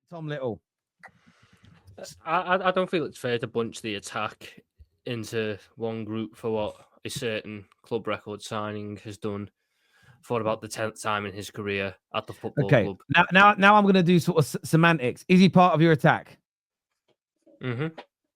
Tom Little. I don't feel it's fair to bunch the attack into one group for what a certain club record signing has done for about the 10th time in his career at the football club. Now I'm going to do sort of semantics. Is he part of your attack? Mm-hmm.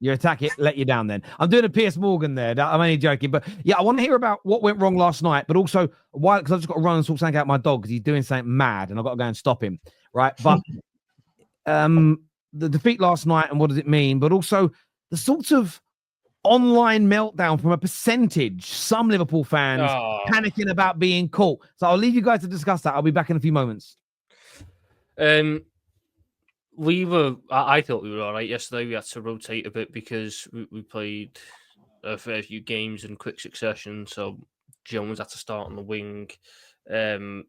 Your attack let you down then. I'm doing a Piers Morgan there. I'm only joking. But yeah, I want to hear about what went wrong last night, but also why, because I've just got to run and sort something out my dog because he's doing something mad and I've got to go and stop him. Right. But the defeat last night and what does it mean? But also the sort of online meltdown from a percentage. Some Liverpool fans panicking about being caught. So I'll leave you guys to discuss that. I'll be back in a few moments. I thought we were all right yesterday. We had to rotate a bit because we played a fair few games in quick succession. So Jones had to start on the wing. I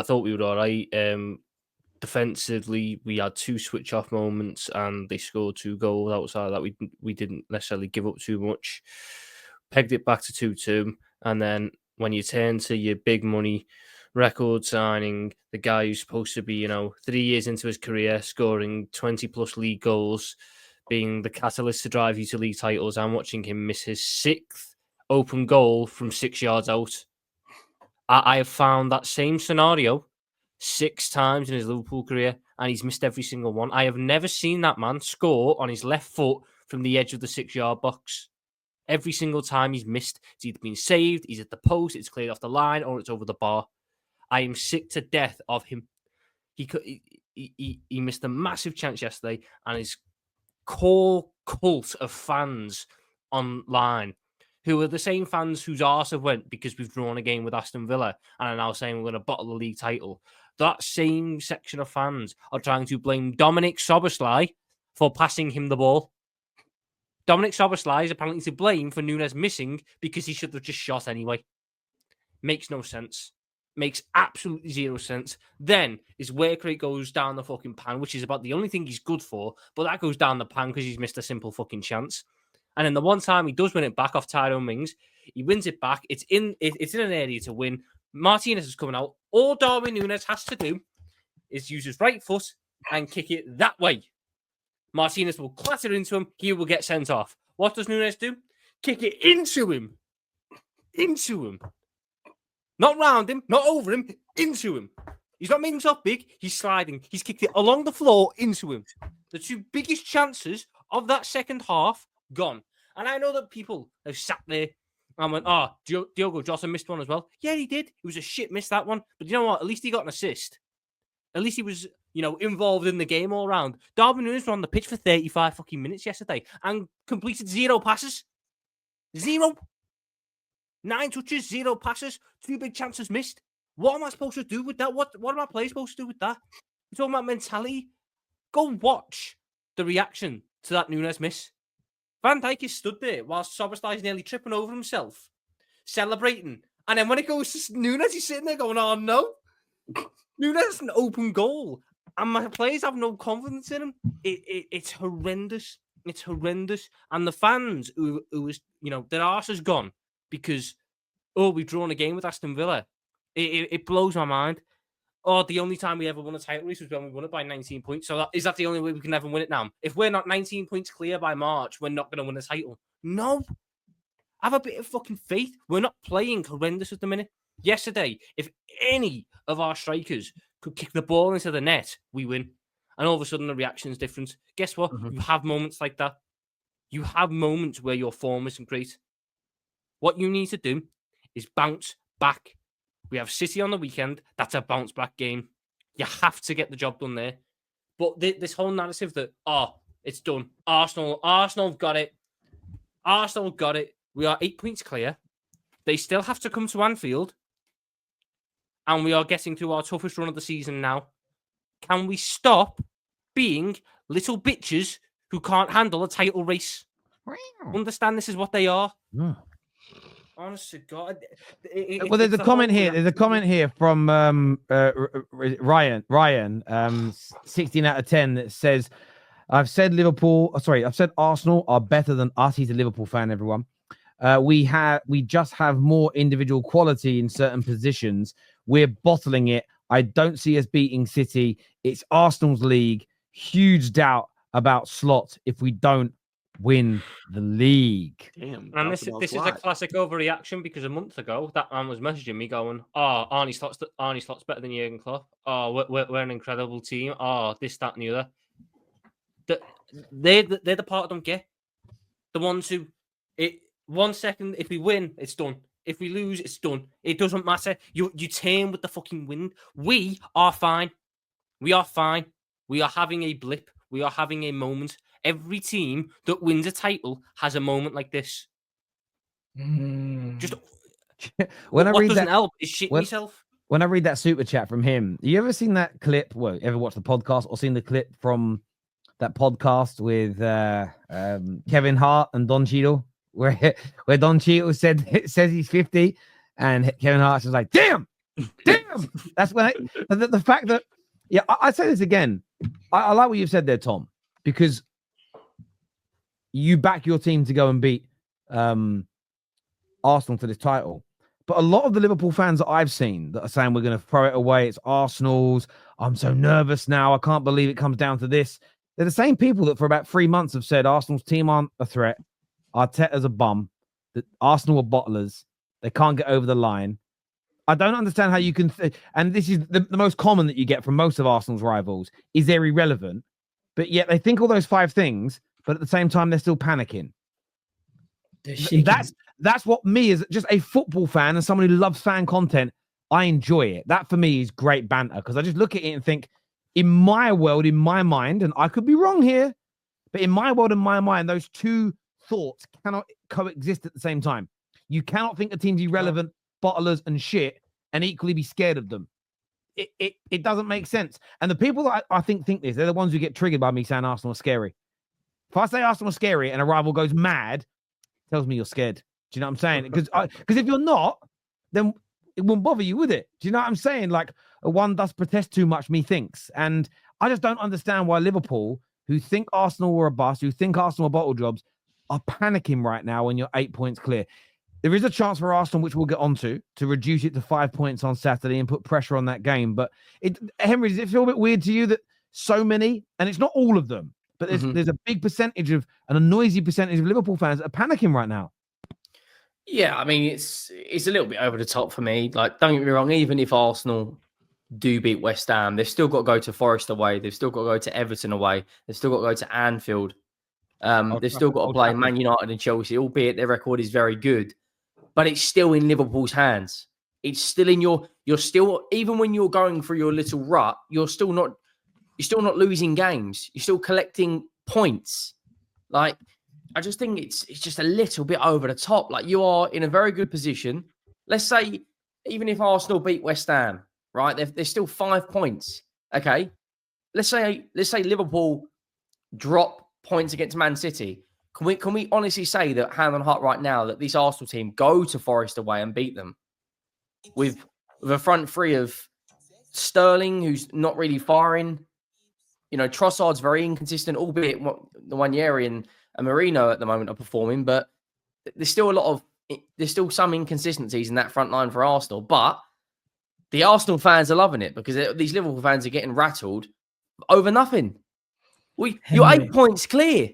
thought we were all right. Defensively, we had 2 switch-off moments and they scored 2 goals. Outside of that, we didn't necessarily give up too much. Pegged it back to 2-2. And then when you turn to your big money record signing, the guy who's supposed to be, 3 years into his career, scoring 20-plus league goals, being the catalyst to drive you to league titles, I'm watching him miss his 6th open goal from 6 yards out. I have found that same scenario 6 times in his Liverpool career, and he's missed every single one. I have never seen that man score on his left foot from the edge of the 6-yard box. Every single time he's missed, it's either been saved, he's at the post, it's cleared off the line, or it's over the bar. I am sick to death of him. He missed a massive chance yesterday, and his core cult of fans online, who are the same fans whose arse have went because we've drawn a game with Aston Villa and are now saying we're going to bottle the league title. That same section of fans are trying to blame Dominic Szoboszlai for passing him the ball. Dominic Szoboszlai is apparently to blame for Nunez missing because he should have just shot anyway. Makes no sense. Makes absolutely 0 sense. Then his work rate goes down the fucking pan, which is about the only thing he's good for, but that goes down the pan because he's missed a simple fucking chance. And then the one time he does win it back off Tyrone Mings, he wins it back. It's in an area to win. Martinez is coming out. All Darwin Nunez has to do is use his right foot and kick it that way. Martinez will clatter into him. He will get sent off. What does Nunez do? Kick it into him. Into him. Not round him, not over him, into him. He's not making himself big. He's sliding. He's kicked it along the floor into him. The 2 biggest chances of that second half, gone. And I know that people have sat there and went, Diogo Jota missed one as well. Yeah, he did. It was a shit miss, that one. But you know what? At least he got an assist. At least he was, involved in the game all round. Darwin Nunez was on the pitch for 35 fucking minutes yesterday and completed 0 passes. 0. 9 touches, 0 passes, 2 big chances missed. What am I supposed to do with that? What are my players supposed to do with that? You're talking about mentality? Go watch the reaction to that Nunez miss. Van Dijk is stood there whilst Szoboszlai is nearly tripping over himself, celebrating. And then when it goes to Nunez, he's sitting there going, oh no. Nunez is an open goal. And my players have no confidence in him. It's horrendous. It's horrendous. And the fans who was, their arse is gone. Because, we've drawn a game with Aston Villa. It blows my mind. The only time we ever won a title race was when we won it by 19 points. So is that the only way we can ever win it now? If we're not 19 points clear by March, we're not going to win a title. No. Have a bit of fucking faith. We're not playing horrendous at the minute. Yesterday, if any of our strikers could kick the ball into the net, we win. And all of a sudden, the reaction is different. Guess what? You have moments like that. You have moments where your form isn't great. What you need to do is bounce back. We have City on the weekend. That's a bounce back game. You have to get the job done there. But this whole narrative that, it's done. Arsenal have got it. Arsenal got it. We are 8 points clear. They still have to come to Anfield. And we are getting through our toughest run of the season now. Can we stop being little bitches who can't handle a title race? Understand this is what they are. Honest to God. There's a comment here. There's a comment here from Ryan, 16 out of 10 that says, I've said Arsenal are better than us. He's a Liverpool fan, everyone. We just have more individual quality in certain positions. We're bottling it. I don't see us beating City. It's Arsenal's league. Huge doubt about Slot if we don't win the league. Damn. And this is a classic overreaction because a month ago that man was messaging me going, "Oh, Arnie Slot's better than Jurgen Klopp. Oh, we're an incredible team. Oh, this, that, and the other." They're the part I don't get. The ones who, 1 second, if we win, it's done. If we lose, it's done. It doesn't matter. You turn with the fucking wind. We are fine. We are fine. We are having a blip. We are having a moment. Every team that wins a title has a moment like this. Just when I what read doesn't that, help is shit myself. When I read that super chat from him, you ever seen that clip? Well, ever watched the podcast or seen the clip from that podcast with Kevin Hart and Don Cheadle, where Don Cheadle says he's 50, and Kevin Hart's just like, damn. That's when the fact that, yeah, I say this again. I like what you've said there, Tom, because you back your team to go and beat Arsenal to this title. But a lot of the Liverpool fans that I've seen that are saying we're going to throw it away, it's Arsenal's. I'm so nervous now. I can't believe it comes down to this. They're the same people that for about 3 months have said Arsenal's team aren't a threat. Arteta's a bum. That Arsenal are bottlers. They can't get over the line. I don't understand how you can... and this is the most common that you get from most of Arsenal's rivals, is they're irrelevant. But yet they think all those 5 things, but at the same time, they're still panicking. That's what me, as just a football fan and someone who loves fan content, I enjoy it. That for me is great banter, because I just look at it and think, in my world, in my mind, and I could be wrong here, but in my world and my mind, those two thoughts cannot coexist at the same time. You cannot think a team's irrelevant, bottlers and shit, and equally be scared of them. It doesn't make sense. And the people that I think this, they're the ones who get triggered by me saying Arsenal are scary. If I say Arsenal are scary and a rival goes mad, it tells me you're scared. Do you know what I'm saying? Because if you're not, then it won't bother you, would it? Do you know what I'm saying? Like, one does protest too much, methinks. And I just don't understand why Liverpool, who think Arsenal were a bust, who think Arsenal are bottle jobs, are panicking right now when you're 8 points clear. There is a chance for Arsenal, which we'll get onto, to reduce it to 5 points on Saturday and put pressure on that game. But Henry, does it feel a bit weird to you that so many, and it's not all of them, but there's a big percentage and a noisy percentage of Liverpool fans that are panicking right now? Yeah, I mean, it's a little bit over the top for me. Like, don't get me wrong, even if Arsenal do beat West Ham, they've still got to go to Forest away. They've still got to go to Everton away. They've still got to go to Anfield. They've still got to play Man United and Chelsea, albeit their record is very good. But it's still in Liverpool's hands. It's still in you're still, even when you're going through your little rut, you're still not losing games. You're still collecting points. Like, I just think it's just a little bit over the top. Like, you are in a very good position. Let's say, even if Arsenal beat West Ham, right? They're still 5 points. Okay. Let's say Liverpool drop points against Man City. Can we honestly say that, hand on heart right now, that this Arsenal team go to Forest away and beat them with a front three of Sterling, who's not really firing? You know, Trossard's very inconsistent, albeit the Wanyeri and Marino at the moment are performing, but there's still some inconsistencies in that front line for Arsenal. But the Arsenal fans are loving it because these Liverpool fans are getting rattled over nothing. You're 8 points clear.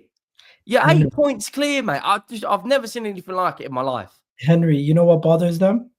You're 8 points clear, mate. I've never seen anything like it in my life. Henry, you know what bothers them?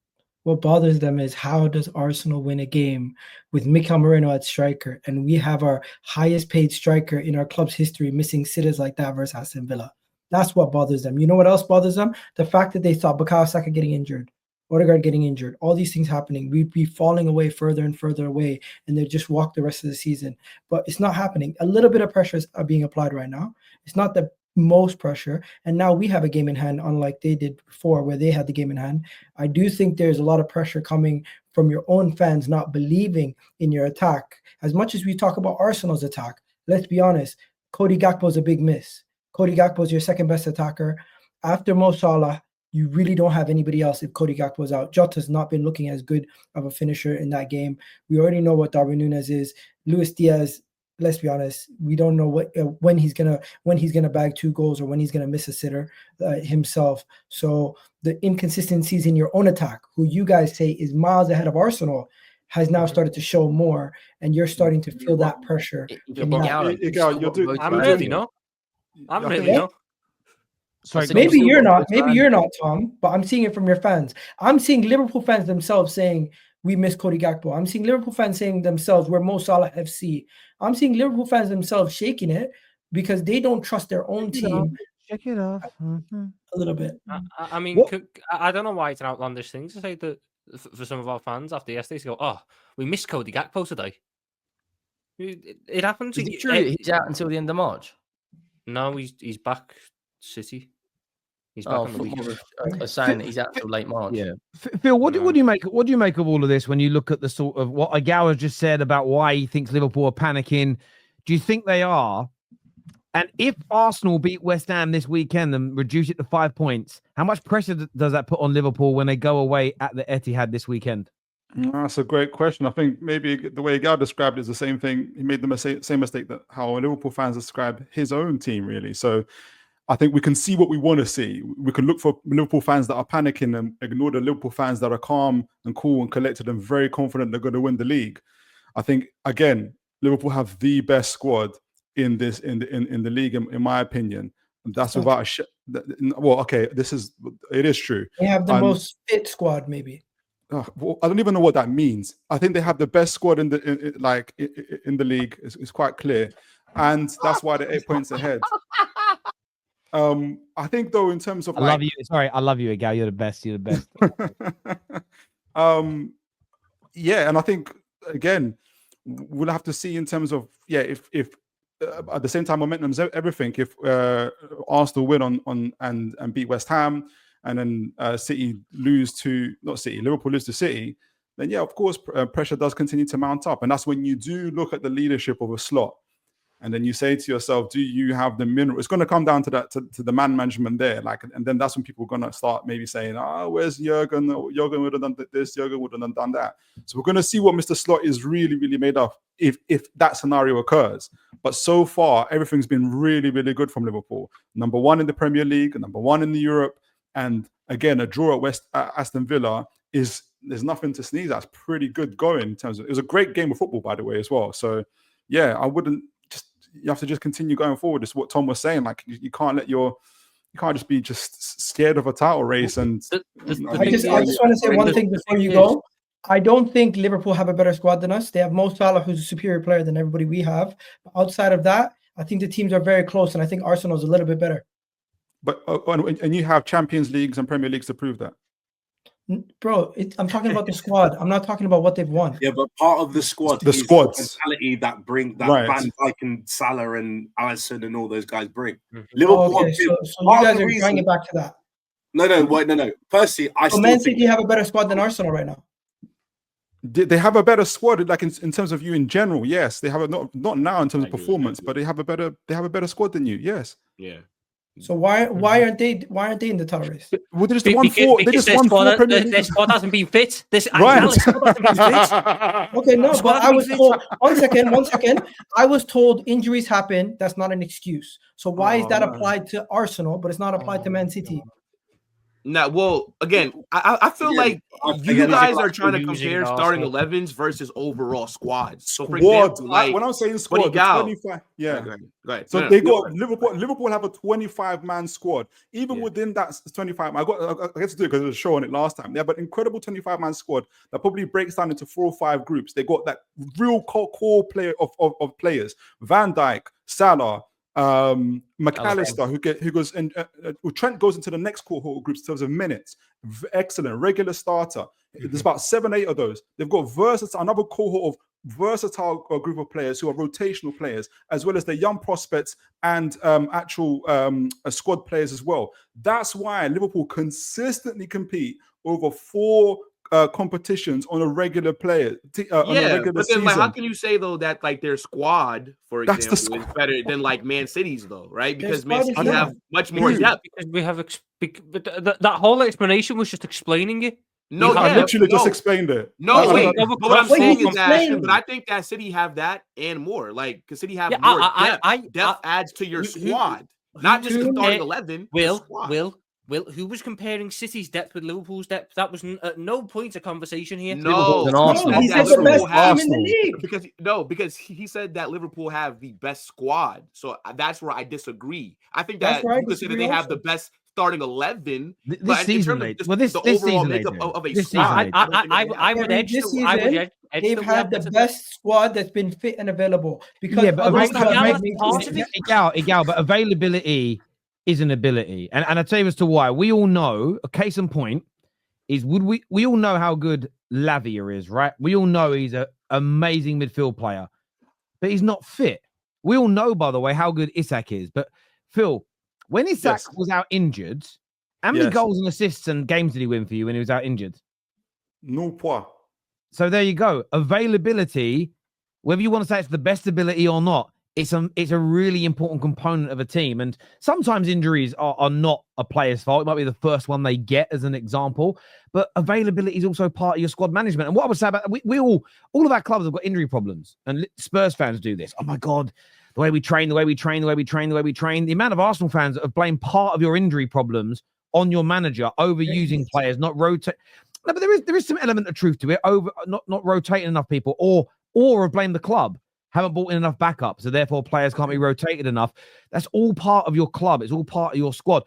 What bothers them is, how does Arsenal win a game with Mikel Merino at striker, and we have our highest paid striker in our club's history missing sitters like that versus Aston Villa? That's what bothers them. You know what else bothers them? The fact that they thought Bukayo Saka getting injured, Odegaard getting injured, all these things happening. We'd be falling away further and further away, and they'll just walk the rest of the season. But it's not happening. A little bit of pressure is being applied right now. It's not the most pressure, and now we have a game in hand, unlike they did before where they had the game in hand. I do think there's a lot of pressure coming from your own fans not believing in your attack. As much as we talk about Arsenal's attack, let's be honest, Cody Gakpo's a big miss. Cody Gakpo's your second best attacker. After Mo Salah, you really don't have anybody else if Cody Gakpo's out. Jota's not been looking as good of a finisher in that game. We already know what Darwin Nunez is. Luis Diaz, let's be honest, we don't know when he's gonna bag 2 goals or when he's gonna miss a sitter himself. So the inconsistencies in your own attack, who you guys say is miles ahead of Arsenal, has now started to show more, and you're starting to feel that pressure. I'm really not. I'm really not. Sorry, maybe you're not. Maybe you're not, Tom. But I'm seeing it from your fans. I'm seeing Liverpool fans themselves saying we miss Cody Gakpo. I'm seeing Liverpool fans saying themselves we're Mo Salah FC. I'm seeing Liverpool fans themselves shaking it because they don't trust their own team. Check it off. A little bit. I mean, I don't know why it's an outlandish thing to say that for some of our fans after yesterday to go, oh, we missed Cody Gakpo today. It happens. Is it true he's out until the end of March? No, he's back City. He's back on the weekend. Saying that he's out till late March. Yeah, Phil, what do you make? What do you make of all of this when you look at the sort of what Agawa just said about why he thinks Liverpool are panicking? Do you think they are? And if Arsenal beat West Ham this weekend and reduce it to 5 points, how much pressure does that put on Liverpool when they go away at the Etihad this weekend? That's a great question. I think maybe the way Gal described it is the same thing. He made the same mistake that how Liverpool fans describe his own team, really. So I think we can see what we want to see. We can look for Liverpool fans that are panicking and ignore the Liverpool fans that are calm and cool and collected and very confident they're going to win the league. I think, again, Liverpool have the best squad in the league, in my opinion. And that's without it is true. They have the most fit squad, maybe. Well, I don't even know what that means. I think they have the best squad in the league. It's quite clear, and that's why they're 8 points ahead. I think though, in terms of I love you. Sorry, I love you, Egal. You're the best. You're the best. Yeah, and I think again, we'll have to see in terms of if at the same time momentum's everything. If Arsenal win and beat West Ham, and then Liverpool lose to City, then of course pressure does continue to mount up, and that's when you do look at the leadership of a slot. And then you say to yourself, do you have the mineral? It's going to come down to that, to the man management there. And then that's when people are going to start maybe saying, where's Jurgen? Jurgen would have done this, Jurgen would have done that. So we're going to see what Mr. Slot is really, really made of if that scenario occurs. But so far, everything's been really, really good from Liverpool. Number one in the Premier League, number one in the Europe. And again, a draw at Aston Villa there's nothing to sneeze at. It's pretty good going in terms of, it was a great game of football, by the way, as well. So yeah, you have to just continue going forward. It's what Tom was saying. Like you can't just be scared of a title race. And I just want to say one thing before you go. I don't think Liverpool have a better squad than us. They have Mo Salah, who's a superior player than everybody we have. But outside of that, I think the teams are very close, and I think Arsenal's a little bit better. But and you have Champions Leagues and Premier Leagues to prove that. Bro, I'm talking about the squad. I'm not talking about what they've won. Yeah, but part of the squad is squads. the mentality that right. Van Dijk and Salah and Alisson and all those guys bring. Mm-hmm. Liverpool. Okay, so you guys are trying it back to that. No. Firstly, Man City have a better squad than Arsenal right now. They have a better squad, like in terms of you in general. Yes, they have not now in terms of performance, but they have a better squad than you. Yes. Yeah. So why aren't they in the title race? Well, they just won four. They just won four Premier League. Their squad hasn't been fit. Right. Okay, no, but I was told. One second. I was told injuries happen. That's not an excuse. So why is that applied to Arsenal, but it's not applied to Man City? No, well, again, I feel like you guys are trying to compare starting 11s versus overall squads. So, for example, like when I'm saying squad, 25, yeah. Go ahead. So got Liverpool have a 25-man squad. Even within that 25, I get to do it because I was showing it last time. They have an incredible 25-man squad that probably breaks down into 4 or 5 groups. They got that real core player of players: Van Dijk, Salah, McAllister, who goes and Trent goes into the next cohort groups in terms of minutes. Excellent regular starter. There's about 7-8 of those. They've got another cohort of versatile group of players who are rotational players, as well as the young prospects and actual squad players as well. That's why Liverpool consistently compete over 4 competitions on a regular player. But then like, how can you say though that like their squad, for example, is better than like Man City's though, right? Because Man City have much more depth. Because we have that whole explanation was just explaining it. No, I literally just explained it. No, wait. But what I'm saying is that, but I think that City have that and more. Like, because City have more depth. Depth adds to your squad, not just the starting 11. Will, who was comparing City's depth with Liverpool's depth? That was at no point a conversation here. No, and No, Arsenal. he said That the best Liverpool team have- in the league. because he said that Liverpool have the best squad. So that's where I disagree. I think That's that where I you could say that disagree they have the also. best starting 11. This but in season, terms of they just well, this the this overall season they makeup do. of a This squad, season they do. don't think that they I have would that. edge. This I would season, edge they've that we have had the better best squad that's been fit and available. Because Yeah, but other Most clubs Gallagher might was make part of it. Igal, but availability is an ability, and I'll tell you as to why. We all know. A case in point is we all know how good Lavia is, right? We all know he's an amazing midfield player, but he's not fit. We all know, by the way, how good Isak is. But Phil, when Isak Yes. was out injured, how many Yes. goals and assists and games did he win for you when he was out injured? No point. So there you go. Availability, whether you want to say it's the best ability or not, it's a really important component of a team. And sometimes injuries are not a player's fault. It might be the first one they get, as an example. But availability is also part of your squad management. And what I would say about we all of our clubs have got injury problems. And Spurs fans do this. Oh my God, the way we train. The amount of Arsenal fans that have blamed part of your injury problems on your manager, overusing players, not rotate. No, but there is some element of truth to it. Not rotating enough people, or have blamed the club. Haven't brought in enough backup, so therefore players can't be rotated enough. That's all part of your club. It's all part of your squad.